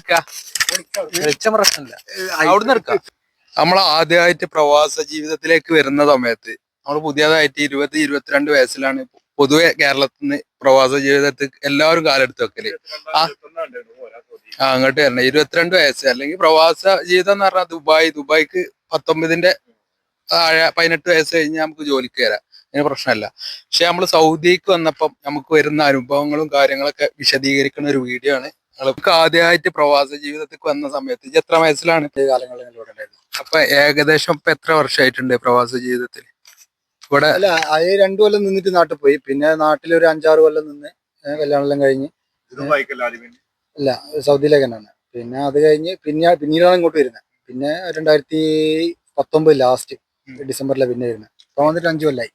എടുക്കാം, വെളിച്ചം പ്രശ്നമില്ല, അവിടുന്ന് എടുക്കാം. നമ്മൾ ആദ്യമായിട്ട് പ്രവാസ ജീവിതത്തിലേക്ക് വരുന്ന സമയത്ത് നമ്മൾ പുതിയതായിട്ട് 22 വയസ്സിലാണ് പൊതുവെ കേരളത്തിൽ നിന്ന് പ്രവാസ ജീവിതത്തിൽ എല്ലാവരും കാലെടുത്ത് വെക്കല്. അങ്ങോട്ട് വരണം 22 വയസ്സ്, അല്ലെങ്കിൽ പ്രവാസ ജീവിതം എന്ന് പറഞ്ഞാൽ ദുബായിക്ക് 19 താഴെ 18 വയസ്സ് കഴിഞ്ഞാൽ നമുക്ക് ജോലിക്ക് കയറാം, അതിന് പ്രശ്നമല്ല. പക്ഷെ നമ്മൾ സൗദിക്ക് വന്നപ്പം നമുക്ക് വരുന്ന അനുഭവങ്ങളും കാര്യങ്ങളൊക്കെ വിശദീകരിക്കുന്ന ഒരു വീഡിയോ ആണ്. നമുക്ക് ആദ്യമായിട്ട് പ്രവാസ ജീവിതത്തിൽ വന്ന സമയത്ത് എത്ര വയസ്സിലാണ് കാലങ്ങളിൽ? അപ്പൊ ഏകദേശം ഇപ്പൊ എത്ര വർഷമായിട്ടുണ്ട് പ്രവാസ ജീവിതത്തിൽ? ഇവിടെ അല്ല, അത് 2 കൊല്ലം നിന്നിട്ട് നാട്ടിൽ പോയി. പിന്നെ നാട്ടിൽ ഒരു 5-6 കൊല്ലം നിന്ന് കല്യാണം എല്ലാം കഴിഞ്ഞ് അല്ല സൗദിയിലേക്ക് തന്നെയാണ്. പിന്നെ അത് കഴിഞ്ഞ് പിന്നീടാണ് ഇങ്ങോട്ട് വരുന്നത്. പിന്നെ 2019 ലാസ്റ്റ് ഡിസംബറിലെ പിന്നെ വരുന്നത്. അപ്പൊ വന്നിട്ട് 5 കൊല്ലായി.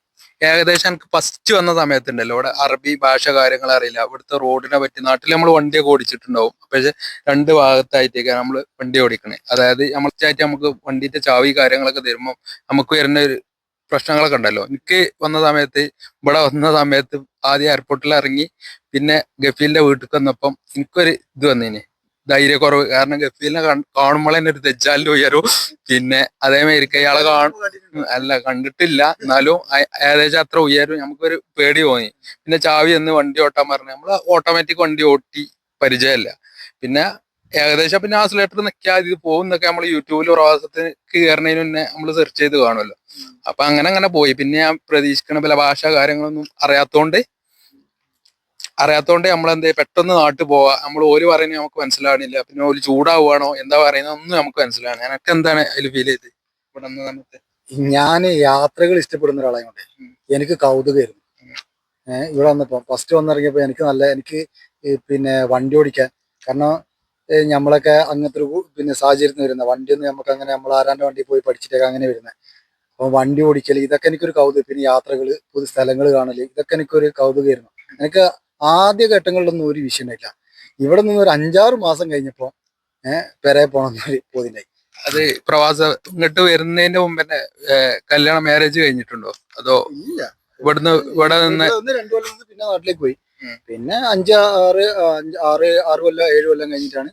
ഏകദേശം എനിക്ക് ഫസ്റ്റ് വന്ന സമയത്തുണ്ടല്ലോ ഇവിടെ അറബി ഭാഷ കാര്യങ്ങൾ അറിയില്ല. ഇവിടുത്തെ റോഡിനെ പറ്റി നാട്ടിൽ നമ്മൾ വണ്ടിയൊക്കെ ഓടിച്ചിട്ടുണ്ടാവും, പക്ഷെ 2 ഭാഗത്തായിട്ടേക്കാണ് നമ്മൾ വണ്ടി ഓടിക്കണേ. അതായത് നമ്മളായിട്ട് നമുക്ക് വണ്ടിന്റെ ചാവി കാര്യങ്ങളൊക്കെ തരുമ്പോൾ നമുക്ക് വരുന്ന ഒരു പ്രശ്നങ്ങളൊക്കെ ഉണ്ടല്ലോ. എനിക്ക് വന്ന സമയത്ത് ഇവിടെ വന്ന സമയത്ത് ആദ്യം എയർപോർട്ടിൽ ഇറങ്ങി, പിന്നെ ഗഫീലിന്റെ വീട്ടിൽ വന്നപ്പം എനിക്കൊരു ഇത് വന്നേനെ, ധൈര്യക്കുറവ്. കാരണം ഗഫീലിനെ കാണുമ്പോൾ തന്നെ ഒരു ദജ്ജാലിന്റെ ഉയരും. പിന്നെ അതേമാതിരി ഇയാളെ കണ്ടിട്ടില്ല, എന്നാലും ഏകദേശം അത്ര ഉയരും. നമുക്കൊരു പേടി തോന്നി. പിന്നെ ചാവി എന്ന് വണ്ടി ഓട്ടാൻ പറഞ്ഞു. നമ്മള് ഓട്ടോമാറ്റിക് വണ്ടി ഓട്ടി പരിചയമല്ല. പിന്നെ ഏകദേശം പിന്നെ ആക്സിലേറ്റർ നിൽക്കാതെ ഇത് പോകുന്നൊക്കെ നമ്മൾ യൂട്യൂബിൽ പ്രവാസത്തിന് കയറുന്നതിന് മുന്നേ നമ്മൾ സെർച്ച് ചെയ്ത് കാണുമല്ലോ. അപ്പൊ അങ്ങനെ പോയി. പിന്നെ ഞാൻ പ്രതീക്ഷിക്കണ പല ഭാഷ കാര്യങ്ങളൊന്നും അറിയാത്തോണ്ട് നമ്മളെന്താ പെട്ടെന്ന് നാട്ടിൽ പോവാ. നമ്മൾ ഓല് പറയുന്നത് നമുക്ക് മനസ്സിലാവണില്ല. പിന്നെ ഓല് ചൂടാവുകയാണോ എന്താ പറയുന്നത് ഒന്നും നമുക്ക് മനസ്സിലാവണം. എനിക്ക് എന്താണ് അതിൽ ഫീൽ ചെയ്ത് ഇവിടെ വന്ന സമയത്ത്? ഞാൻ യാത്രകൾ ഇഷ്ടപ്പെടുന്ന ഒരാളായതുകൊണ്ട് എനിക്ക് കൗതുകമായിരുന്നു. ഇവിടെ വന്നപ്പോ ഫസ്റ്റ് വന്നിറങ്ങിയപ്പോ എനിക്ക് പിന്നെ വണ്ടി ഓടിക്കാൻ, കാരണം നമ്മളൊക്കെ അങ്ങനത്തെ ഒരു പിന്നെ സാഹചര്യത്തിന് വരുന്നത് വണ്ടിയൊന്നും നമുക്ക് അങ്ങനെ നമ്മൾ ആരാന്റെ വണ്ടി പോയി പഠിച്ചിട്ടൊക്കെ അങ്ങനെ വരുന്നത്. അപ്പൊ വണ്ടി ഓടിക്കല് ഇതൊക്കെ എനിക്കൊരു കൗതുകം. പിന്നെ യാത്രകള്, പുതിയ സ്ഥലങ്ങൾ കാണല്, ഇതൊക്കെ എനിക്കൊരു കൗതുകമായിരുന്നു. എനിക്ക് ആദ്യ ഘട്ടങ്ങളിലൊന്നും ഒരു വിഷയമില്ല. ഇവിടെ നിന്ന് ഒരു 5-6 മാസം കഴിഞ്ഞപ്പോ പെരെ പോണെന്നൊരു പോതിനായി. അത് പ്രവാസ ഇങ്ങോട്ട് വരുന്നതിന്റെ മുമ്പ് തന്നെ കല്യാണം മാരേജ് കഴിഞ്ഞിട്ടുണ്ടോ? അതോ ഇല്ല, ഇവിടെ നിന്ന് 2 കൊല്ലം പിന്നെ നാട്ടിലേക്ക് പോയി. പിന്നെ 5-6 കൊല്ലം 7 കൊല്ലം കഴിഞ്ഞിട്ടാണ്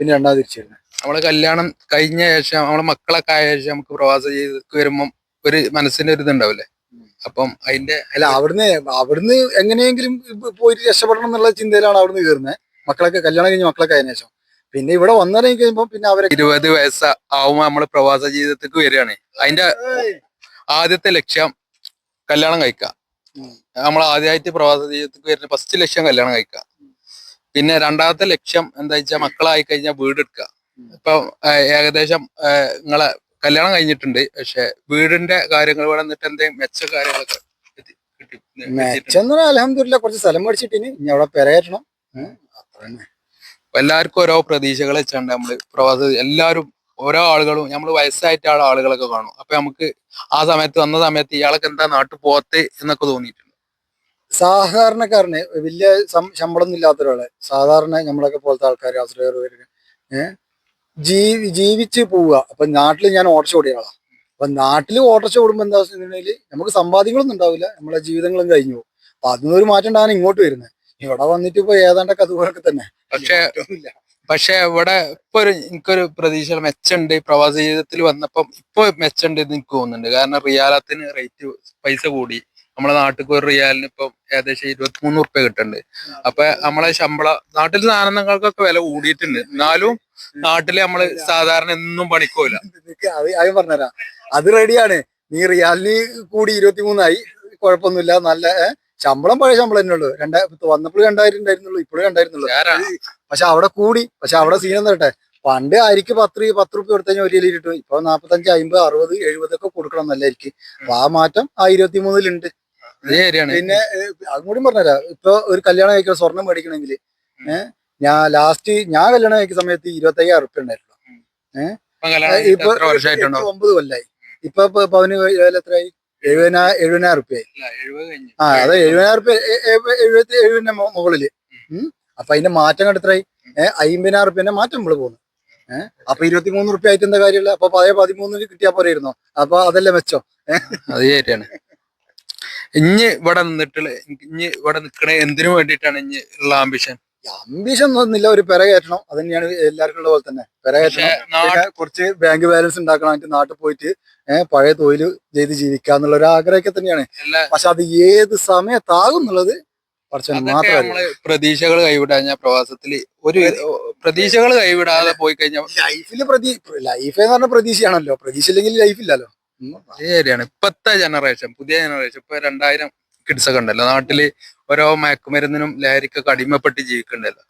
പിന്നെ രണ്ടാമത് തിരിച്ചു വരുന്നത്. നമ്മളെ കല്യാണം കഴിഞ്ഞ ശേഷം നമ്മളെ മക്കളൊക്കെ ആയ ശേഷം നമുക്ക് പ്രവാസ ജീവിതത്തിൽ വരുമ്പം ഒരു മനസ്സിന്റെ ഒരു ഇതുണ്ടാവില്ലേ? അപ്പം അതിന്റെ അല്ല, അവിടുന്ന് എങ്ങനെയെങ്കിലും പോയിട്ട് രക്ഷപ്പെടണം എന്നുള്ള ചിന്തയിലാണ് അവിടുന്ന് കയറുന്നത്. മക്കളൊക്കെ കല്യാണം കഴിഞ്ഞ് മക്കളൊക്കെ അതിന് ശേഷം പിന്നെ ഇവിടെ വന്നിറങ്ങി കഴിയുമ്പോ പിന്നെ അവരെ 20 വയസ്സ് ആവുമ്പോ നമ്മള് പ്രവാസ ജീവിതത്തിലേക്ക് വരികയാണ്. അതിന്റെ ആദ്യത്തെ ലക്ഷ്യം കല്യാണം കഴിക്കുക. നമ്മൾ ആദ്യമായിട്ട് പ്രവാസ ജീവിതത്തിലേക്ക് വരുന്ന ഫസ്റ്റ് ലക്ഷ്യം കല്യാണം കഴിക്കുക. പിന്നെ രണ്ടാമത്തെ ലക്ഷ്യം എന്താ വെച്ചാൽ മക്കളായി കഴിഞ്ഞാൽ വീടെടുക്കുക. ഇപ്പൊ ഏകദേശം നിങ്ങളെ കല്യാണം കഴിഞ്ഞിട്ടുണ്ട്, പക്ഷെ വീടിന്റെ കാര്യങ്ങൾ ഇവിടെ നിന്നിട്ട് എന്തെങ്കിലും മെച്ച കാര്യങ്ങളൊക്കെ മെച്ചെന്ന് പറഞ്ഞാൽ അൽഹംദുലില്ലാ കുറച്ച് സ്ഥലം മേടിച്ചിട്ടിന് ഇനി അവിടെ പെരയറ്റണം. അത്ര തന്നെ. എല്ലാവർക്കും ഓരോ പ്രതീക്ഷകൾ വെച്ചാണ്ട് നമ്മള് പ്രവാസ എല്ലാവരും ഓരോ ആളുകളും നമ്മൾ വയസ്സായിട്ട് ആളുകളൊക്കെ കാണും. അപ്പൊ നമുക്ക് ആ സമയത്ത് വന്ന സമയത്ത് ഇയാളൊക്കെ എന്താ നാട്ടിൽ പോകത്തെ എന്നൊക്കെ തോന്നിയിട്ടുണ്ട്. സാധാരണക്കാരന് വലിയ ശമ്പളമൊന്നും ഇല്ലാത്ത ഒരാളെ, സാധാരണ നമ്മളൊക്കെ പോലത്തെ ആൾക്കാർ ആശ്രയർ ജീവിച്ച് പോവുക. അപ്പൊ നാട്ടിൽ ഞാൻ ഓട്ടർഷ ഓടിയ ആളാ. അപ്പൊ നാട്ടിൽ ഓട്ടർഷ ഓടുമ്പോ എന്താ വെച്ചിട്ടുണ്ടെങ്കിൽ നമുക്ക് സമ്പാദ്യങ്ങളൊന്നും ഉണ്ടാവില്ല, നമ്മളെ ജീവിതങ്ങളും കഴിഞ്ഞു പോകും. അപ്പൊ അതിനൊരു മാറ്റം ഉണ്ടാകാൻ ഇങ്ങോട്ട് വരുന്നത്. ഇവിടെ വന്നിട്ട് ഇപ്പൊ ഏതാണ്ടൊക്കെ അതുപോലൊക്കെ തന്നെ. പക്ഷെ ഇവിടെ ഇപ്പൊ എനിക്കൊരു പ്രതീക്ഷ മെച്ചുണ്ട് പ്രവാസ ജീവിതത്തിൽ വന്നപ്പം. ഇപ്പൊ മെച്ചുണ്ട് എന്ന് എനിക്ക് തോന്നുന്നുണ്ട്. കാരണം റിയാലത്തിന് റേറ്റ് പൈസ കൂടി. നമ്മളെ നാട്ടിൽ ഒരു റിയാലിന് ഇപ്പം ഏകദേശം 23 ഉറുപ്പ്യ കിട്ടുന്നുണ്ട്. അപ്പൊ നമ്മളെ നാട്ടിൽ സാധനങ്ങൾക്കൊക്കെ വില കൂടിയിട്ടുണ്ട്. എന്നാലും നാട്ടില് നമ്മള് സാധാരണ എന്നും പണിക്കൂല. അത് പറഞ്ഞുതരാം, അത് റെഡിയാണ്. നീ റിയാലിന് കൂടി 23 കുഴപ്പമൊന്നുമില്ല. നല്ല ശമ്പളം പഴയ ശമ്പളം തന്നെ ഉള്ളൂ. വന്നപ്പോൾ 2000 ഉണ്ടായിരുന്നുള്ളൂ, ഇപ്പോഴും 2000. പക്ഷെ അവിടെ കൂടി. പക്ഷെ അവിടെ സീനം തരട്ടെ, പണ്ട് അരിക്ക് 10 റുപ്യ കൊടുത്തു കഴിഞ്ഞാൽ 1 കിലോ കിട്ടും. ഇപ്പൊ 45, 50, 60, 70 ഒക്കെ കൊടുക്കണം നല്ല അരിക്ക്. അപ്പൊ ആ മാറ്റം ആ 23-ലുണ്ട്. പിന്നെ അതും കൂടി പറഞ്ഞുതരാം, ഇപ്പൊ ഒരു കല്യാണം കഴിക്കണം, സ്വർണം മേടിക്കണമെങ്കിൽ ഞാൻ കല്യാണം കഴിക്കുന്ന സമയത്ത് 25,000 റുപ്യ ഉണ്ടായിട്ടുള്ളൂ. ഇപ്പൊ 9 കൊല്ലായി. ഇപ്പൊ പവന് എത്രയായി? 70,000 റുപ്യായി. അതെ, 70,000 റുപ്യ, 70 മുകളില്. അപ്പൊ അതിന്റെ മാറ്റം കണ്ട് എത്രയായി? 50,000 റുപ്യന്റെ മാറ്റം നമ്മള് പോകുന്നു. അപ്പൊ 23 റുപ്യ ആയിട്ട് എന്താ കാര്യമുള്ള? അപ്പൊ പഴയ 13 കിട്ടിയാ പോരായിരുന്നോ? അപ്പൊ അതല്ലേ മെച്ചം. അത് ശരിയാണ്. ഇനി ഇവിടെ നിന്നിട്ടുള്ള ഇവിടെ നിക്കണ എന്തിനു വേണ്ടിയിട്ടാണ് ഇനി ഉള്ള ആംബിഷൻ? അംബീഷൻ ഒന്നുമില്ല, ഒരു പെര കയറ്റണം, അത് തന്നെയാണ് എല്ലാവർക്കും ഉള്ള പോലെ തന്നെ. പെര പക്ഷെ കയറ്റണം, പിന്നെ കുറച്ച് ബാങ്ക് ബാലൻസ് ഉണ്ടാക്കണം, എന്നിട്ട് നാട്ടിൽ പോയിട്ട് പഴയ തൊഴിൽ ചെയ്ത് ജീവിക്കുക എന്നുള്ള ഒരു ആഗ്രഹമൊക്കെ തന്നെയാണ്. എല്ലാ പക്ഷെ അത് ഏത് സമയത്താകും എന്നുള്ളത് പഠിച്ചവന് അതൊക്കെ മാത്രമേ നമ്മള് പ്രതീക്ഷകൾ കൈവിടാഞ്ഞ പ്രവാസത്തില് ഒരു പ്രതീക്ഷകൾ കൈവിടാതെ പോയി കഴിഞ്ഞാൽ ലൈഫ് എന്ന് പറഞ്ഞ പ്രതീക്ഷയാണല്ലോ. പ്രതീക്ഷ ഇല്ലെങ്കിൽ ലൈഫ് ഇല്ലല്ലോ. ശരിയാണ്. ഇപ്പത്തെ ജനറേഷൻ, പുതിയ ജനറേഷൻ, ഇപ്പൊ 2000 കിഡ്സ് ഒക്കെ ഉണ്ടല്ലോ നാട്ടില്, ഓരോ മയക്കുമരുന്നിനും ലഹരിക്കൊക്കെ അടിമപ്പെട്ട് ജീവിക്കണ്ടല്ലോ.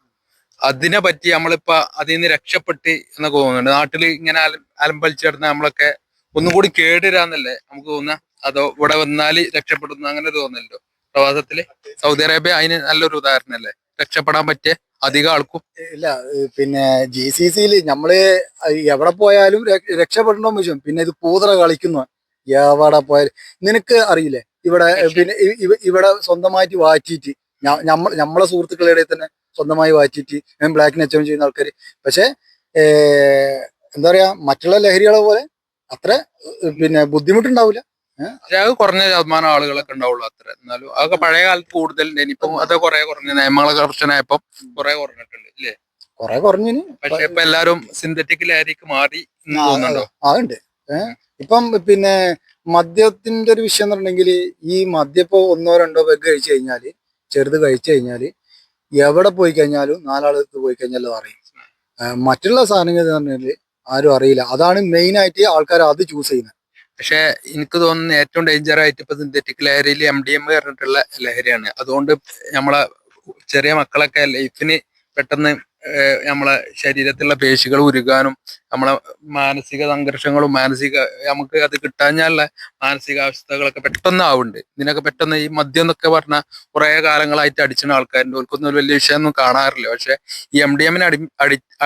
അതിനെ പറ്റി നമ്മളിപ്പോ അതിൽ നിന്ന് രക്ഷപ്പെട്ട് എന്നൊക്കെ തോന്നുന്നുണ്ട്. നാട്ടില് ഇങ്ങനെ അലമ്പലിച്ചിടുന്ന നമ്മളൊക്കെ ഒന്നും കൂടി കേടുവരാന്നല്ലേ നമുക്ക് തോന്നുക? അതോ ഇവിടെ വന്നാല് രക്ഷപ്പെടുന്നു അങ്ങനെ തോന്നല്ലോ പ്രവാസത്തില്? സൗദി അറേബ്യ അതിന് നല്ലൊരു ഉദാഹരണല്ലേ, രക്ഷപ്പെടാൻ പറ്റിയ അധികം ആൾക്കും. ഇല്ല, പിന്നെ GCC നമ്മള് എവിടെ പോയാലും രക്ഷപ്പെടണോ ചോദിച്ചു. പിന്നെ ഇത് പൂതറ കളിക്കുന്നു. എവിടെ പോയാലും നിനക്ക് അറിയില്ലേ, ഇവിടെ പിന്നെ ഇവിടെ സ്വന്തമായിട്ട് വാറ്റിയിട്ട് നമ്മളെ സുഹൃത്തുക്കളുടെ ഇടയിൽ തന്നെ സ്വന്തമായി വാറ്റിയിട്ട് ബ്ലാക്കിന് അച്ചവൻ ചെയ്യുന്ന ആൾക്കാർ. പക്ഷെ എന്താ പറയാ, മറ്റുള്ള ലഹരികളെ പോലെ അത്ര പിന്നെ ബുദ്ധിമുട്ടുണ്ടാവില്ല. പക്ഷെ അത് കുറഞ്ഞ ശതമാനം ആളുകളൊക്കെ ഉണ്ടാവുള്ളൂ അത്ര. എന്നാലും അതൊക്കെ പഴയ കാലത്ത് കൂടുതലുണ്ട്. ഇനിയിപ്പം അത് കുറെ കുറഞ്ഞ നിയമങ്ങളൊക്കെ കർശനമായപ്പം കുറെ കുറഞ്ഞിട്ടുണ്ട് ഇല്ലേ? കുറെ കുറഞ്ഞിന്. പക്ഷെ ഇപ്പൊ എല്ലാരും സിന്തറ്റിക് ലഹരിക്ക് മാറി എന്ന് തോന്നുന്നുണ്ടോ? അതുണ്ട്. ഇപ്പം പിന്നെ മദ്യത്തിന്റെ ഒരു വിഷയം എന്ന് പറഞ്ഞിട്ടുണ്ടെങ്കിൽ, ഈ മദ്യം ഇപ്പൊ 1-2 പെഗ് കഴിച്ചു കഴിഞ്ഞാല്, ചെറുത് കഴിച്ചു കഴിഞ്ഞാല് എവിടെ പോയി കഴിഞ്ഞാലും 4 ആളത്ത് പോയി കഴിഞ്ഞാലും അറിയും. മറ്റുള്ള സാധനങ്ങൾ എന്ന് പറഞ്ഞാല് ആരും അറിയില്ല. അതാണ് മെയിൻ ആയിട്ട് ആൾക്കാർ അത് ചൂസ് ചെയ്യുന്നത്. പക്ഷെ എനിക്ക് തോന്നുന്നു ഏറ്റവും ഡേഞ്ചർ ആയിട്ട് ഇപ്പൊ സിന്തറ്റിക് ലഹരിയിൽ MDMA പറഞ്ഞിട്ടുള്ള ലഹരിയാണ്. അതുകൊണ്ട് നമ്മളെ ചെറിയ മക്കളൊക്കെ ലൈഫിന് പെട്ടെന്ന് നമ്മളെ ശരീരത്തിലുള്ള പേശികൾ ഉരുകാനും, നമ്മളെ മാനസിക സംഘർഷങ്ങളും നമുക്ക് അത് കിട്ടാഞ്ഞാലുള്ള മാനസികാവസ്ഥകളൊക്കെ പെട്ടെന്ന് ആവുന്നുണ്ട്. ഇതിനൊക്കെ പെട്ടെന്ന് ഈ മദ്യം എന്നൊക്കെ പറഞ്ഞാൽ കുറെ കാലങ്ങളായിട്ട് അടിച്ചുന്ന ആൾക്കാരുണ്ട്, അവർക്കൊന്നും ഒരു വലിയ വിഷയമൊന്നും കാണാറില്ല. പക്ഷെ ഈ MDMA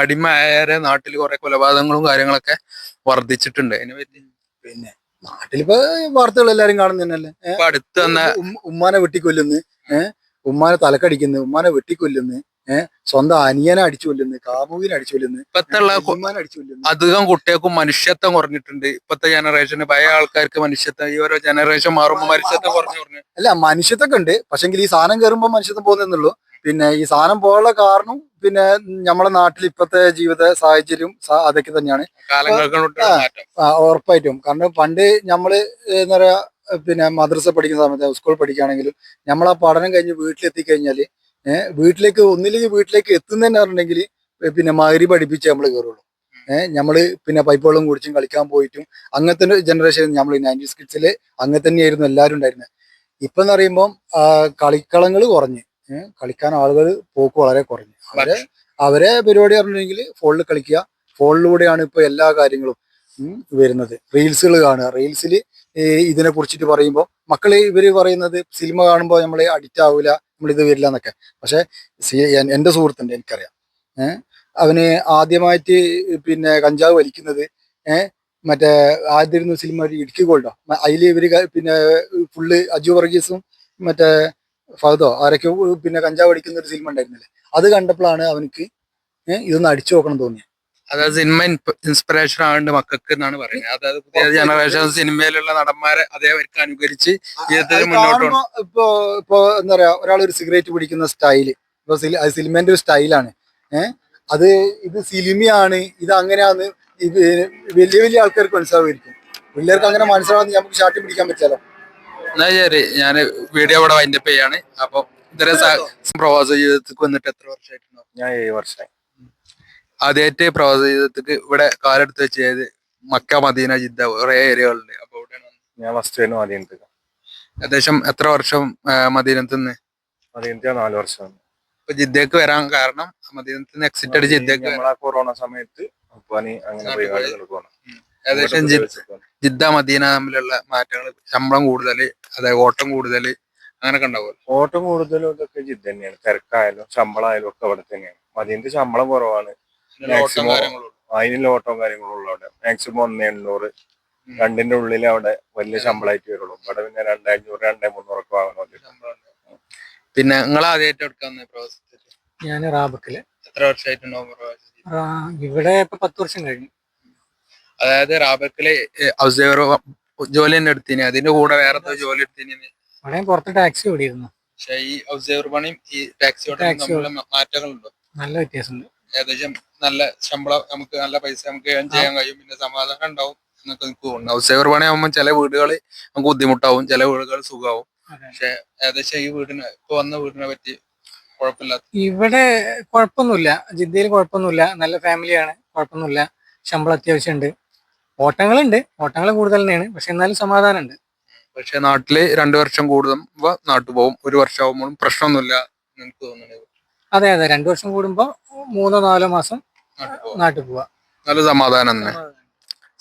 അടിമയായ നാട്ടിൽ കുറെ കൊലപാതകങ്ങളും കാര്യങ്ങളൊക്കെ വർദ്ധിച്ചിട്ടുണ്ട്. അതിനെ പറ്റി പിന്നെ നാട്ടിലിപ്പോ വാർത്തകൾ എല്ലാരും കാണുന്നതന്നെയല്ലേ. ഇപ്പൊ അടുത്ത് തന്നെ ഉമ്മാനെ വെട്ടിക്കൊല്ലുന്നു, ഉമ്മാനെ തലക്കടിക്കുന്നു, ഉമ്മാനെ വെട്ടിക്കൊല്ലുന്നു, സ്വന്തം അനിയനെ അടിച്ചു കൊല്ലുന്നു, കാമുകിനെ അടിച്ചു കൊല്ലുന്നു, ഇപ്പത്തുള്ള ഉമ്മാനെ അടിച്ചു കൊല്ലുന്നു. അധികം കുട്ടികൾക്കും മനുഷ്യത്വം കുറഞ്ഞിട്ടുണ്ട്. ഇപ്പത്തെ ജനറേഷന് പഴയ ആൾക്കാർക്ക് മനുഷ്യത്വം, ഈ ഓരോ ജനറേഷൻ മാറുമ്പോൾ മനുഷ്യത്വം കുറഞ്ഞു. അല്ല, മനുഷ്യത്തൊക്കെ ഉണ്ട്. പക്ഷെങ്കിൽ ഈ സാധനം കയറുമ്പോൾ മനുഷ്യത്വം പോകുന്നുള്ളൂ. പിന്നെ ഈ സാധനം പോകാനുള്ള കാരണം പിന്നെ നമ്മളെ നാട്ടിൽ ഇപ്പത്തെ ജീവിത സാഹചര്യം അതൊക്കെ തന്നെയാണ്. ഉറപ്പായിട്ടും. കാരണം പണ്ട് നമ്മള് എന്താ പറയാ, പിന്നെ മദ്രസ പഠിക്കുന്ന സമയത്ത്, സ്കൂൾ പഠിക്കുകയാണെങ്കിലും നമ്മൾ ആ പഠനം കഴിഞ്ഞ് വീട്ടിലെത്തി കഴിഞ്ഞാല് വീട്ടിലേക്ക് ഒന്നില്ലെങ്കിൽ വീട്ടിലേക്ക് എത്തുന്നതന്നെ പറഞ്ഞിട്ടുണ്ടെങ്കിൽ പിന്നെ മഗ്‌രിബ് പഠിപ്പിച്ച് നമ്മൾ കയറുള്ളൂ. നമ്മള് പിന്നെ പൈപ്പ് വെള്ളം കുടിച്ചും കളിക്കാൻ പോയിട്ടും അങ്ങനത്തെ ഒരു ജനറേഷൻ. നമ്മൾ 90s കിഡ്സില് അങ്ങനെ തന്നെയായിരുന്നു എല്ലാവരും ഉണ്ടായിരുന്നത്. ഇപ്പൊ എന്ന് പറയുമ്പോൾ കളിക്കളങ്ങൾ കുറഞ്ഞ്, കളിക്കാൻ ആളുകൾ പോക്ക് വളരെ കുറഞ്ഞു. അവരെ പരിപാടി പറഞ്ഞിട്ടുണ്ടെങ്കിൽ ഫോണിൽ കളിക്കുക. ഫോണിലൂടെയാണ് ഇപ്പൊ എല്ലാ കാര്യങ്ങളും വരുന്നത്. റീൽസുകൾ കാണുക. റീൽസിൽ ഇതിനെ കുറിച്ചിട്ട് പറയുമ്പോൾ മക്കള് ഇവര് പറയുന്നത് സിനിമ കാണുമ്പോൾ നമ്മൾ അഡിക്റ്റ് ആവില്ല, നമ്മൾ ഇത് വരില്ല എന്നൊക്കെ. പക്ഷെ എന്റെ സുഹൃത്തുണ്ട്, എനിക്കറിയാം. അവന് ആദ്യമായിട്ട് പിന്നെ കഞ്ചാവ് വലിക്കുന്നത് മറ്റേ ആദ്യം സിനിമ ഇടുക്കി ഗോൾഡോ, അതിൽ ഇവര് പിന്നെ ഫുള്ള് അജു വർഗീസും മറ്റേ ഫഹദോ ആരൊക്കെ പിന്നെ കഞ്ചാവ് അടിക്കുന്ന ഒരു സിനിമ ഉണ്ടായിരുന്നില്ലേ, അത് കണ്ടപ്പോഴാണ് അവനക്ക് ഇതൊന്ന് അടിച്ചു നോക്കണം തോന്നിയത്. അതായത് സിനിമ ഇൻസ്പിറേഷൻ ആവേണ്ട മക്കൾക്ക് എന്നാണ് പറയുന്നത്. അതായത് പുതിയ ജനറേഷൻ സിനിമയിലുള്ള നടന്മാരെ അതേവർക്ക് അനുകരിച്ച് മുന്നോട്ട്. ഇപ്പൊ എന്താ പറയാ, ഒരാൾ ഒരു സിഗരറ്റ് പിടിക്കുന്ന സ്റ്റൈല് ഇപ്പൊ സിനിമേന്റെ ഒരു സ്റ്റൈലാണ്. അത് ഇത് സിനിമയാണ്, ഇത് അങ്ങനെയാന്ന് ഇത് വലിയ വലിയ ആൾക്കാർക്ക് മനസ്സിലാവുമായിരിക്കും. പിള്ളേർക്ക് അങ്ങനെ മനസ്സിലാവാന്ന് നമുക്ക് ഷാട്ടി പിടിക്കാൻ പറ്റാലോ. എന്നാ ശരി, ഞാൻ വീഡിയോ ഇവിടെ വൈൻഡപ്പ് ചെയ്യാണ്. അപ്പൊ ഇതര പ്രവാസ ജീവിതത്തിക്ക് വന്നിട്ട് എത്ര വർഷമായിട്ടുണ്ടാവും? ഞാൻ 7 വർഷമായി. ആദ്യമായിട്ട് പ്രവാസ ജീവിതത്തിക്ക് ഇവിടെ കാലെടുത്ത് വെച്ച് മക്ക, മദീന, ജിദ്ദ കുറെ ഏരിയകളുണ്ട്. അപ്പൊ ഇവിടെയാണ് ഞാൻ ഫസ്റ്റ് വരുന്ന മദീനത്ത്. ഏകദേശം എത്ര വർഷം മദീനത്ത് നിന്ന്? മദീനത്ത് 4 വർഷമാണ്. ഇപ്പൊ ജിദ്ദക്ക് വരാൻ കാരണം, മദീനത്ത് നിന്ന് എക്സിറ്റ് അടിച്ച് ജിദ്ദക്ക് നമ്മളെ കൊറോണ സമയത്ത് അങ്ങനെ പോയി. ഏകദേശം ജിദ്ദ മദീന തമ്മിലുള്ള മാറ്റങ്ങൾ, ശമ്പളം കൂടുതൽ, അതായത് ഓട്ടം കൂടുതൽ, അങ്ങനൊക്കെ ഉണ്ടാവുമല്ലോ. ഓട്ടം കൂടുതലും ഇതൊക്കെ ജിദ്ദ തന്നെയാണ്. തിരക്കായാലും ശമ്പളമായാലും ഒക്കെ അവിടെ തന്നെയാണ്. മദീനത്ത് ശമ്പളം കുറവാണ്. മാക്സിമം അതിനുള്ള ഓട്ടവും കാര്യങ്ങളും ഉള്ള അവിടെ മാക്സിമം 1,800 2ന്റെ ഉള്ളിൽ അവിടെ വലിയ ശമ്പളമായിട്ട് വരുള്ളൂ. ഇവിടെ പിന്നെ 2,500 2,300 ഒക്കെ വാങ്ങണം. പിന്നെ നിങ്ങൾ ആദ്യമായിട്ട് എടുക്കാന്ന് പ്രവാസത്തിൽ? ഞാൻ റാബക്കില്. എത്ര വർഷമായിട്ടുണ്ടാവും പ്രവാസത്തിൽ? ഇവിടെ ഇപ്പൊ 10 വർഷം കഴിഞ്ഞു. അതായത് റാബക്കില് ജോലി തന്നെ എടുത്തിന്, അതിന്റെ കൂടെ വേറെ ജോലി എടുത്തിന്? അവിടെ പുറത്ത് ടാക്സി ഓടിയിരുന്നു. പക്ഷെ ഈ ഹൗസ് പണിയും ഈ ടാക്സി ഓട്ടം ടാക്സി തമ്മിലുള്ള മാറ്റങ്ങളുണ്ടോ? നല്ല വ്യത്യാസമുണ്ട്. ഏകദേശം നല്ല ശമ്പളം നമുക്ക് നല്ല പൈസ നമുക്ക് ഏൺ ചെയ്യാൻ കഴിയും, പിന്നെ സമാധാനം ഉണ്ടാവും എന്നൊക്കെ എനിക്ക് തോന്നുന്നു. ഹൗസ് സേവർ പണിയാകുമ്പോൾ ചില വീടുകൾ നമുക്ക് ബുദ്ധിമുട്ടാവും, ചില വീടുകൾ സുഖമാവും. അതെ. പക്ഷെ ഏകദേശം ഈ വീടിന് ഇപ്പൊ വന്ന വീടിനെ പറ്റി കുഴപ്പമില്ലാത്ത ഇവിടെ കുഴപ്പമൊന്നുമില്ല, ജിദ്ദയിൽ കുഴപ്പമൊന്നുമില്ല, നല്ല ഫാമിലിയാണ്, കുഴപ്പമൊന്നുമില്ല. ശമ്പളം അത്യാവശ്യമുണ്ട്, ഓട്ടങ്ങൾ കൂടുതൽ തന്നെയാണ്, പക്ഷെ എന്നാലും സമാധാനമുണ്ട്. പക്ഷെ നാട്ടില് 2 വർഷം കൂടുമ്പോ നാട്ടു പോകും, 1 വർഷം ആകുമ്പോഴും പ്രശ്നമൊന്നുമില്ല എന്ന് എനിക്ക് തോന്നുന്നത്. അതെ അതെ, 2 വർഷം കൂടുമ്പോ 3-4 മാസം നാട്ടിൽ പോവാം, നാട്ടിൽ പോവാ. നല്ല സമാധാനം തന്നെ.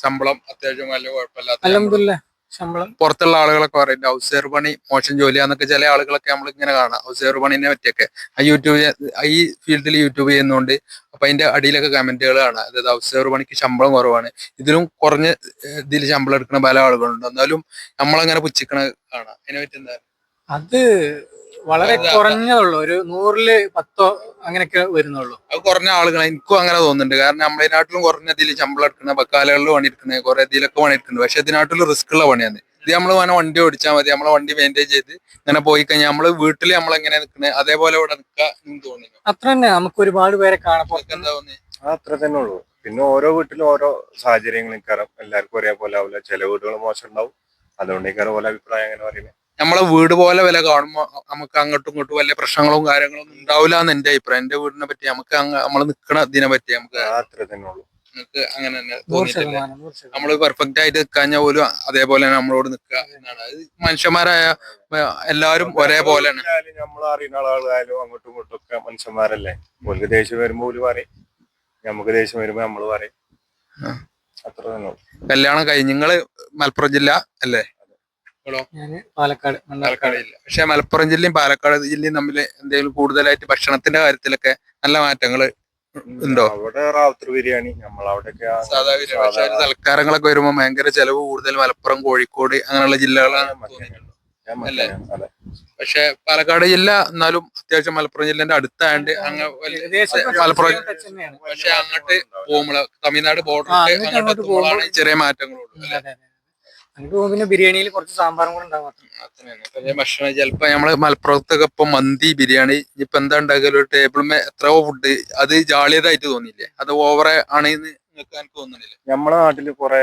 ശമ്പളം അത്യാവശ്യം വലിയ കുഴപ്പമില്ലാത്ത ശമ്പളം. അൽഹംദുലില്ലാ ശമ്പളം. പുറത്തുള്ള ആളുകളൊക്കെ പറയും ഹൗസ് സേവർ പണി മോശം ജോലിയാന്നൊക്കെ ചില ആളുകളൊക്കെ നമ്മൾ ഇങ്ങനെ കാണാം. ഹൗസ് സേവർ പണിനെ പറ്റിയൊക്കെ ഈ ഫീൽഡിൽ യൂട്യൂബ് ചെയ്യുന്നതുകൊണ്ട് അപ്പൊ അതിന്റെ അടിയിലൊക്കെ കമന്റുകൾ കാണാം. അതായത് ഹൗസ് സേവർ പണിക്ക് ശമ്പളം കുറവാണ്, ഇതിലും കുറഞ്ഞ ഇതിൽ ശമ്പളം എടുക്കുന്ന പല ആളുകളുണ്ട്, എന്നാലും നമ്മളങ്ങനെ പുച്ഛിക്കണ കാണാം. അതിനെ പറ്റി എന്താ? അത് വളരെ കുറഞ്ഞതുള്ളൂ, ഒരു 100-10 അങ്ങനെയൊക്കെ വരുന്നുള്ളൂ. അത് കുറഞ്ഞ ആളുകൾ എനിക്കും അങ്ങനെ തോന്നുന്നുണ്ട്. കാരണം നമ്മളതിനാട്ടിലും കുറഞ്ഞ ഇതിൽ ശമ്പളം എടുക്കുന്ന ബക്കാലകളിൽ പണിയെടുക്കുന്നത്, കുറെ ഇതിലൊക്കെ പണിയെടുക്കുന്നത്. പക്ഷെ ഇതിനാട്ടിലും റിസ്ക് ഉള്ള പണിയാണ് ഇത്. നമ്മൾ വേണം വണ്ടി ഓടിച്ചാൽ മതി, നമ്മളെ വണ്ടി മെയിൻറ്റെയിൻ ചെയ്ത് ഇങ്ങനെ പോയി കഴിഞ്ഞാൽ നമ്മള് വീട്ടിൽ നമ്മളെങ്ങനെ നിൽക്കുന്നത് അതേപോലെ ഇവിടെ നിൽക്കാൻ തോന്നുന്നു. അത്ര തന്നെ, നമുക്ക് ഒരുപാട് പേരെ കാണാം. എന്താ തോന്നി? അത്ര തന്നെ ഉള്ളൂ. പിന്നെ ഓരോ വീട്ടിലും ഓരോ സാഹചര്യങ്ങളും കാരണം എല്ലാവർക്കും ഒരേപോലെ ആവില്ല. ചില വീടുകൾ മോശം ഉണ്ടാവും, അതുകൊണ്ട് പോലെ അഭിപ്രായം അങ്ങനെ പറയുന്നത്. നമ്മളെ വീട് പോലെ വില കാണുമ്പോൾ നമുക്ക് അങ്ങോട്ടും ഇങ്ങോട്ടും വലിയ പ്രശ്നങ്ങളും കാര്യങ്ങളും ഒന്നും ഉണ്ടാവില്ല എന്ന് എന്റെ അഭിപ്രായം. എന്റെ വീടിനെ പറ്റി നമുക്ക് നമ്മൾ നിൽക്കണ ഇതിനെ പറ്റി നമുക്ക് അത്ര തന്നെ ഉള്ളൂ. നമുക്ക് അങ്ങനെ തന്നെ 100%. നമ്മള് പെർഫെക്റ്റ് ആയിട്ട് നിൽക്കാഞ്ഞ പോലും അതേപോലെ തന്നെ നമ്മളോട് നിൽക്കുക എന്നാണ്. അത് മനുഷ്യന്മാരായ എല്ലാവരും ഒരേപോലെയാണ്. നമ്മൾ അറിയുന്ന ആളുകളായാലും അങ്ങോട്ടും ഇങ്ങോട്ടും ഒക്കെ മനുഷ്യന്മാരല്ലേ. ഓർക്ക് ദേഷ്യം വരുമ്പോ ഓര് പറയും, നമുക്ക് ദേഷ്യം വരുമ്പോ നമ്മള് പറയും. അത്ര തന്നെ ഉള്ളൂ. കല്യാണം കഴിഞ്ഞ് നിങ്ങള് മലപ്പുറം ജില്ല അല്ലേ? ഞാന് പാലക്കാട് പാലക്കാട് ജില്ല. പക്ഷെ മലപ്പുറം ജില്ലയും പാലക്കാട് ജില്ലയും തമ്മിൽ എന്തെങ്കിലും കൂടുതലായിട്ട് ഭക്ഷണത്തിന്റെ കാര്യത്തിലൊക്കെ നല്ല മാറ്റങ്ങൾ ഉണ്ടോ? അവിടെ റാവത്തർ ബിരിയാണി, നമ്മളവിടെയൊക്കെ സാധാ ബിരിയാണി. പക്ഷെ സൽക്കാരങ്ങളൊക്കെ വരുമ്പോൾ ഭയങ്കര ചെലവ് കൂടുതൽ മലപ്പുറം, കോഴിക്കോട് അങ്ങനെയുള്ള ജില്ലകളാണ് തോന്നിയിട്ടുണ്ട് അല്ലേ? പക്ഷെ പാലക്കാട് ജില്ല എന്നാലും അത്യാവശ്യം മലപ്പുറം ജില്ലേന്റെ അടുത്തായോണ്ട് മലപ്പുറം. പക്ഷെ അങ്ങോട്ട് പോകുമ്പോൾ തമിഴ്നാട് ബോർഡർ അങ്ങോട്ട് എത്തുമ്പോഴാണ് ചെറിയ മാറ്റങ്ങളുള്ളൂ. അങ്ങോട്ട് പോകുമ്പോൾ പിന്നെ ബിരിയാണിയിൽ കുറച്ച് സാമ്പാറും കൂടെ ഉണ്ടാവും. പക്ഷേ ഭക്ഷണം ചിലപ്പോ നമ്മള് മലപ്പുറത്തൊക്കെ ഇപ്പൊ മന്തി, ബിരിയാണി, ഇപ്പൊ എന്താ ഉണ്ടാക്കല് ടേബിളിമേ എത്രയോ ഫുഡ്, അത് ജാളിയതായിട്ട് തോന്നിയില്ലേ? അത് ഓവറെ ആണെന്ന് നിങ്ങൾക്ക് എനിക്ക് തോന്നുന്നില്ല? നമ്മളെ നാട്ടില് കുറെ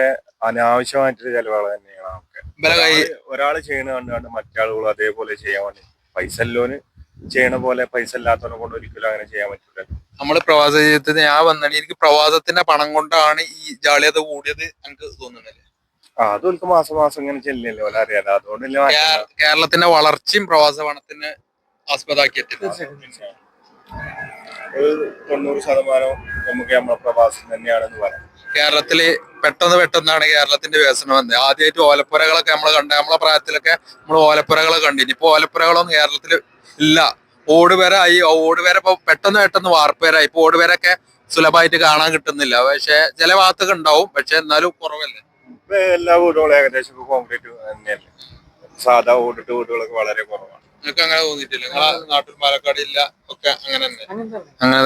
അനാവശ്യമായിട്ടൊരു ചെലവുകൾ തന്നെയാണ്. ഒരാള് ചെയ്യണ കണ്ടുകൊണ്ട് മറ്റാളുകളും അതേപോലെ ചെയ്യാൻ വേണ്ടി. പൈസ ഉള്ളവന് ചെയ്യണ പോലെ പൈസ ഇല്ലാത്തവനെ കൊണ്ട് ഒരിക്കലും അങ്ങനെ ചെയ്യാൻ പറ്റില്ല. നമ്മള് പ്രവാസ ജീവിതത്തിൽ ഞാൻ വന്നത് എനിക്ക് പ്രവാസത്തിന്റെ പണം കൊണ്ടാണ് ഈ ജാളിയത കൂടിയത് എനിക്ക് തോന്നുന്നില്ല. അതൊക്കെ മാസം മാസം ഇങ്ങനെ ചെല്ലില്ലേ ഓല അറിയാതെ. അതുകൊണ്ടല്ലേ കേരളത്തിന്റെ വളർച്ചയും പ്രവാസ പണത്തിന് ആസ്പദമാക്കിയിട്ട് 90% നമുക്ക് നമ്മളെ പ്രവാസം തന്നെയാണെന്ന് പറയാം. കേരളത്തില് പെട്ടെന്നാണ് കേരളത്തിന്റെ വികസനം വന്നത്. ആദ്യമായിട്ട് ഓലപ്പുരകളൊക്കെ നമ്മൾ കണ്ട, നമ്മളെ പ്രായത്തിലൊക്കെ നമ്മൾ ഓലപ്പുരകളൊക്കെ കണ്ടിന്. ഇപ്പൊ ഓലപ്പുരകളൊന്നും കേരളത്തില് ഇല്ല. ഓടുപേരായി. ഓടുപേര ഇപ്പൊ പെട്ടെന്ന് വാർപ്പേരായി. ഇപ്പൊ ഓടുപേരൊക്കെ സുലഭമായിട്ട് കാണാൻ കിട്ടുന്നില്ല. പക്ഷെ ചില ഭാഗത്തൊക്കെ ഉണ്ടാവും, പക്ഷെ എന്നാലും കുറവല്ലേ. ഇപ്പൊ എല്ലാ വീടുകളും ഏകദേശം കോൺക്രീറ്റ് തന്നെയല്ലേ. സാധാ ഓടിട്ട് വീടുകളൊക്കെ വളരെ കുറവാണ്. നിങ്ങൾക്ക് അങ്ങനെ തോന്നിയിട്ടില്ല? നിങ്ങളെ നാട്ടിൽ പാലക്കാട് ജില്ല ഒക്കെ അങ്ങനെ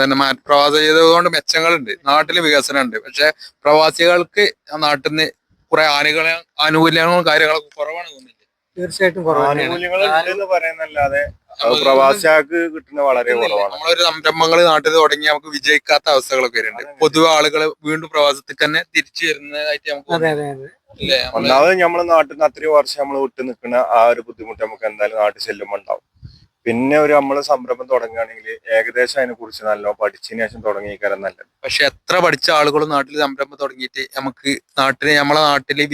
തന്നെ പ്രവാസ ചെയ്തത് കൊണ്ട് മെച്ചങ്ങളുണ്ട്, നാട്ടില് വികസനം ഉണ്ട്. പക്ഷെ പ്രവാസികൾക്ക് നാട്ടിൽ നിന്ന് കുറെ ആനുകൂല്യങ്ങളും കാര്യങ്ങളൊക്കെ കുറവാണ് തോന്നിയില്ല? തീർച്ചയായിട്ടും ആനുകൂല്യങ്ങൾ ഉണ്ടെന്ന് പറയുന്നല്ലാതെ പ്രവാസികൾക്ക് കിട്ടുന്ന വളരെ കുറവാണ്. നമ്മളൊരു സംരംഭങ്ങൾ നാട്ടിൽ തുടങ്ങി നമുക്ക് വിജയിക്കാത്ത അവസ്ഥകളൊക്കെ വരുന്നുണ്ട്. പൊതുവെ ആളുകൾ വീണ്ടും പ്രവാസത്തിൽ തന്നെ തിരിച്ചു വരുന്നതായിട്ട് നമുക്ക് ഒന്നാമത് നമ്മളെ നാട്ടിൽ നിന്ന് അത്രയും വർഷം നമ്മൾ വിട്ടു നിൽക്കുന്ന ആ ഒരു ബുദ്ധിമുട്ട് നമുക്ക് എന്തായാലും നാട്ടിൽ ചെല്ലുമ്പോൾ ഉണ്ടാവും. പിന്നെ നമ്മള് സംരംഭം തുടങ്ങുകയാണെങ്കിൽ ഏകദേശം അതിനെ കുറിച്ച് നല്ലോണം പഠിച്ചതിന് ശേഷം തുടങ്ങിയേക്കാരം നല്ലത്. പക്ഷെ എത്ര പഠിച്ച ആളുകളും നാട്ടിൽ സംരംഭം തുടങ്ങിയിട്ട് നമുക്ക് നമ്മളെ നാട്ടില്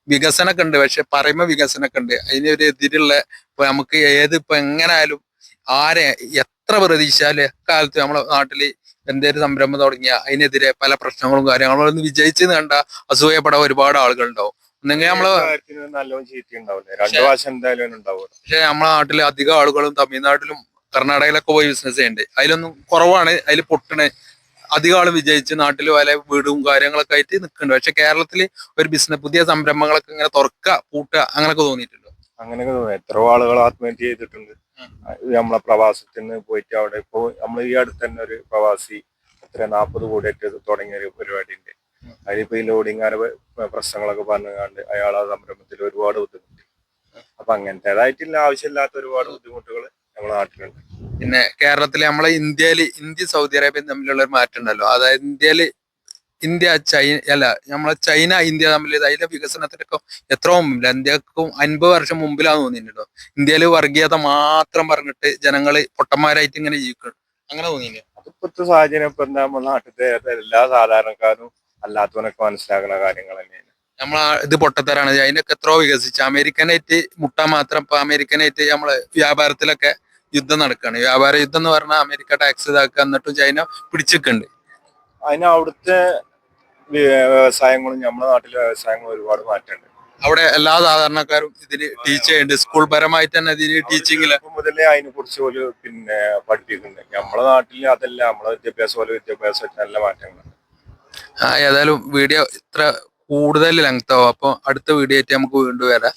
വികസനമൊക്കെ ഉണ്ട്. പക്ഷെ പറയുമ്പോ വികസനമൊക്കെ ഉണ്ട്, അതിനൊരു എതിരുള്ള ഇപ്പൊ നമുക്ക് ഇപ്പൊ എങ്ങനായാലും എത്ര പ്രതീക്ഷിച്ചാലും എക്കാലത്ത് നമ്മളെ നാട്ടില് എന്തൊരു സംരംഭം തുടങ്ങിയ അതിനെതിരെ പല പ്രശ്നങ്ങളും കാര്യങ്ങളും വിജയിച്ചെന്ന് കണ്ട അസൂയപ്പെടാൻ ഒരുപാട് ആളുകൾ ഉണ്ടാവും. ഒന്നെങ്കിൽ നല്ലോണം ചീറ്റി ഉണ്ടാവില്ല, 2 വർഷം എന്തായാലും ഉണ്ടാവും. പക്ഷെ നമ്മളെ നാട്ടില് അധികം ആളുകളും തമിഴ്നാട്ടിലും കർണാടകയിലൊക്കെ പോയി ബിസിനസ് ചെയ്യണ്ടേ, അതിലൊന്നും കുറവാണ്. അതിൽ പൊട്ടണേ അധികം ആള് വിജയിച്ച് നാട്ടിൽ പല വീടും കാര്യങ്ങളൊക്കെ ആയിട്ട് നിൽക്കുന്നുണ്ട്. പക്ഷെ കേരളത്തില് ഒരു പുതിയ സംരംഭങ്ങളൊക്കെ ഇങ്ങനെ പൂട്ടുക അങ്ങനെയൊക്കെ തോന്നിയിട്ടുണ്ടോ? അങ്ങനെയൊക്കെ തോന്നി. എത്രയോ ആളുകൾ ആത്മഹത്യ ചെയ്തിട്ടുണ്ട് നമ്മളെ പ്രവാസത്തിന് പോയിട്ട്. അവിടെ ഇപ്പൊ നമ്മൾ ഈ അടുത്ത് തന്നെ ഒരു പ്രവാസി 40 കോടിയായിട്ട് തുടങ്ങിയ ഒരു പരിപാടി ഉണ്ട്. അതിലിപ്പോ ഈ ലോഡിങ് പ്രശ്നങ്ങളൊക്കെ പറഞ്ഞുകൊണ്ട് അയാൾ ആ സംരംഭത്തിൽ ഒരുപാട് ബുദ്ധിമുട്ടി. അപ്പൊ അങ്ങനത്തേതായിട്ടുള്ള ആവശ്യമില്ലാത്ത ഒരുപാട് ബുദ്ധിമുട്ടുകൾ നമ്മുടെ നാട്ടിലുണ്ട്. പിന്നെ കേരളത്തിലെ നമ്മളെ ഇന്ത്യ സൗദി അറേബ്യയും തമ്മിലുള്ള ഒരു മാറ്റം ഉണ്ടല്ലോ. അതായത് ഇന്ത്യ ചൈന അല്ല, നമ്മളെ ചൈന ഇന്ത്യ തമ്മിൽ അതിന്റെ വികസനത്തിനൊക്കെ എത്രയോ മുമ്പില്ല. ഇന്ത്യക്കും 50 വർഷം മുമ്പിലാന്ന് തോന്നിയിട്ടുണ്ടോ? ഇന്ത്യയിൽ വർഗീയത മാത്രം പറഞ്ഞിട്ട് ജനങ്ങള് പൊട്ടന്മാരായിട്ട് ഇങ്ങനെ ജീവിക്കണം, അങ്ങനെ തോന്നിയില്ല? അതിപ്പോഴത്തെ സാഹചര്യം ഇപ്പൊ എന്താ, നമ്മുടെ നാട്ടിലത്തെ എല്ലാ സാധാരണക്കാരും അല്ലാത്തവനൊക്കെ മനസ്സിലാക്കുന്ന കാര്യങ്ങൾ തന്നെയാണ്. ഇത് പൊട്ടത്തരാണ്. അതിനൊക്കെ എത്രയോ വികസിച്ച് അമേരിക്കനായിട്ട് മുട്ടാൻ മാത്രം. ഇപ്പൊ അമേരിക്കനായിട്ട് നമ്മള് വ്യാപാരത്തിലൊക്കെ യുദ്ധം നടക്കുകയാണ്. വ്യാപാര യുദ്ധം എന്ന് പറഞ്ഞാൽ അമേരിക്ക ടാക്സ് ഇതാക്കുക, എന്നിട്ടും ചൈന പിടിച്ചിട്ടുണ്ട്. അതിന് അവിടുത്തെ വ്യവസായങ്ങളും നമ്മുടെ നാട്ടിലെ വ്യവസായങ്ങളും ഒരുപാട് മാറ്റമുണ്ട്. അവിടെ എല്ലാ സാധാരണക്കാരും ഇതിന് ടീച്ച് ചെയ്യുന്നുണ്ട്. സ്കൂൾ പരമായിട്ട് തന്നെ ഇതിന് ടീച്ചിങ്ങില് മുതലേ അതിനെ കുറിച്ച് ഒരു പഠിപ്പിക്കുന്നുണ്ട്. നമ്മുടെ നാട്ടിൽ അതല്ല, നമ്മളെ വിദ്യാഭ്യാസം നല്ല മാറ്റങ്ങളുണ്ട്. ഏതായാലും വീഡിയോ ഇത്ര കൂടുതൽ ലെങ്ത് ആവും. അപ്പൊ അടുത്ത വീഡിയോ ആയിട്ട് നമുക്ക് വീണ്ടും വരാം.